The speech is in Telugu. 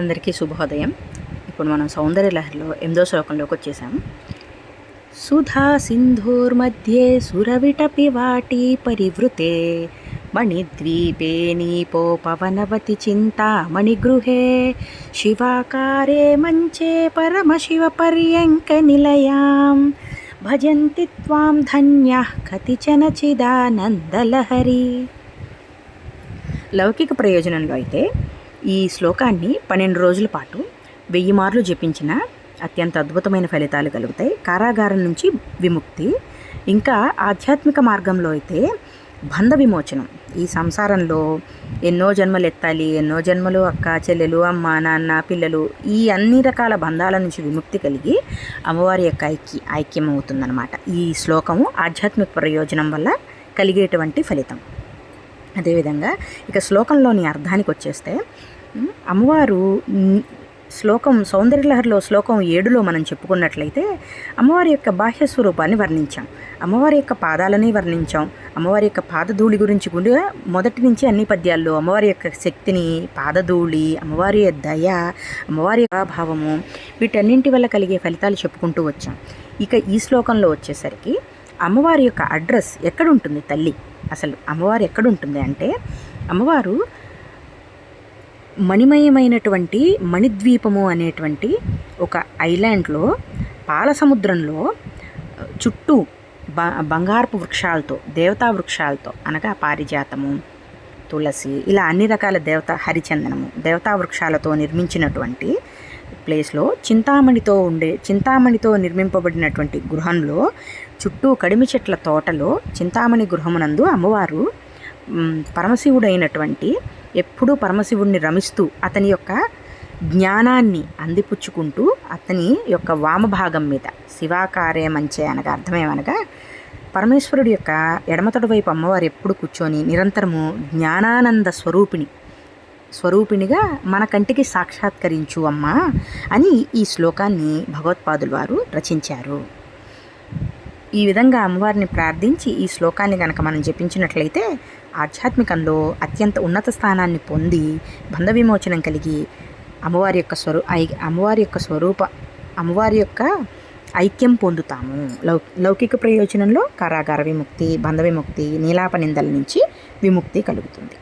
అందరికీ శుభోదయం. ఇప్పుడు మనం సౌందర్యలహరిలో 8వ శ్లోకంలోకి వచ్చేసాము. సుధా సింధూర్मध्ये సురవిటపి వాటి పరివృతే మణిద్వీపే నీపోపవనవతి చింతామణిగృహే శివాకారే మంచే పరమశివ పర్యంక నిలయాం భజంతి త్వాం ధన్యః కతిచన చిదానందలహరి. లౌకిక ప్రయోజనంలో అయితే ఈ శ్లోకాన్ని 12 రోజుల పాటు 1000 మార్లు జపించిన అత్యంత అద్భుతమైన ఫలితాలు కలుగుతాయి. కారాగారం నుంచి విముక్తి. ఇంకా ఆధ్యాత్మిక మార్గంలో అయితే బంధ విమోచనం. ఈ సంసారంలో ఎన్నో జన్మలు ఎత్తాలి, ఎన్నో జన్మలు అక్క చెల్లెలు అమ్మ నాన్న పిల్లలు ఈ అన్ని రకాల బంధాల నుంచి విముక్తి కలిగి అమ్మవారి యొక్క ఐక్యం అవుతుందన్నమాట. ఈ శ్లోకము ఆధ్యాత్మిక ప్రయోజనం వల్ల కలిగేటువంటి ఫలితం. అదేవిధంగా ఇక శ్లోకంలోని అర్థానికి వచ్చేస్తే అమ్మవారు శ్లోకం సౌందర్యలహరిలో శ్లోకం 7లో మనం చెప్పుకున్నట్లయితే అమ్మవారి యొక్క బాహ్య స్వరూపాన్ని వర్ణించాం, అమ్మవారి యొక్క పాదాలని వర్ణించాం, అమ్మవారి యొక్క పాదధూళి గురించి కూడా మొదటి నుంచి అన్ని పద్యాల్లో అమ్మవారి యొక్క శక్తిని, పాదధూళి, అమ్మవారి దయ, అమ్మవారి భావము వీటన్నింటి వల్ల కలిగే ఫలితాలు చెప్పుకుంటూ వచ్చాం. ఇక ఈ శ్లోకంలో వచ్చేసరికి అమ్మవారి యొక్క అడ్రస్ ఎక్కడుంటుంది తల్లి, అసలు అమ్మవారు ఎక్కడుంటుంది అంటే అమ్మవారు మణిమయమైనటువంటి మణిద్వీపము అనేటువంటి ఒక ఐలాండ్లో పాల సముద్రంలో చుట్టూ బంగారపు వృక్షాలతో, దేవతా వృక్షాలతో అనగా పారిజాతము, తులసి ఇలా అన్ని రకాల హరిచందనము దేవతా వృక్షాలతో నిర్మించినటువంటి ప్లేస్లో చింతామణితో నిర్మింపబడినటువంటి గృహంలో చుట్టూ కడిమి చెట్ల తోటలో చింతామణి గృహమునందు అమ్మవారు పరమశివుడైనటువంటి ఎప్పుడూ పరమశివుడిని రమిస్తూ అతని యొక్క జ్ఞానాన్ని అందిపుచ్చుకుంటూ అతని యొక్క వామభాగం మీద శివాకారే మంచే అనగా అర్థమేమనగా పరమేశ్వరుడి యొక్క ఎడమతడు వైపు అమ్మవారు ఎప్పుడు కూర్చొని నిరంతరము జ్ఞానానంద స్వరూపిణిగా మన కంటికి సాక్షాత్కరించు అమ్మా అని ఈ శ్లోకాన్ని భగవత్పాదులు వారు రచించారు. ఈ విధంగా అమ్మవారిని ప్రార్థించి ఈ శ్లోకాన్ని కనుక మనం జపించినట్లయితే ఆధ్యాత్మికంలో అత్యంత ఉన్నత స్థానాన్ని పొంది బంధ విమోచనం కలిగి అమ్మవారి యొక్క ఐక్యం పొందుతాము. లౌకిక ప్రయోజనంలో కారాగార విముక్తి, బంధ విముక్తి, నీలాపనిందల నుంచి విముక్తి కలుగుతుంది.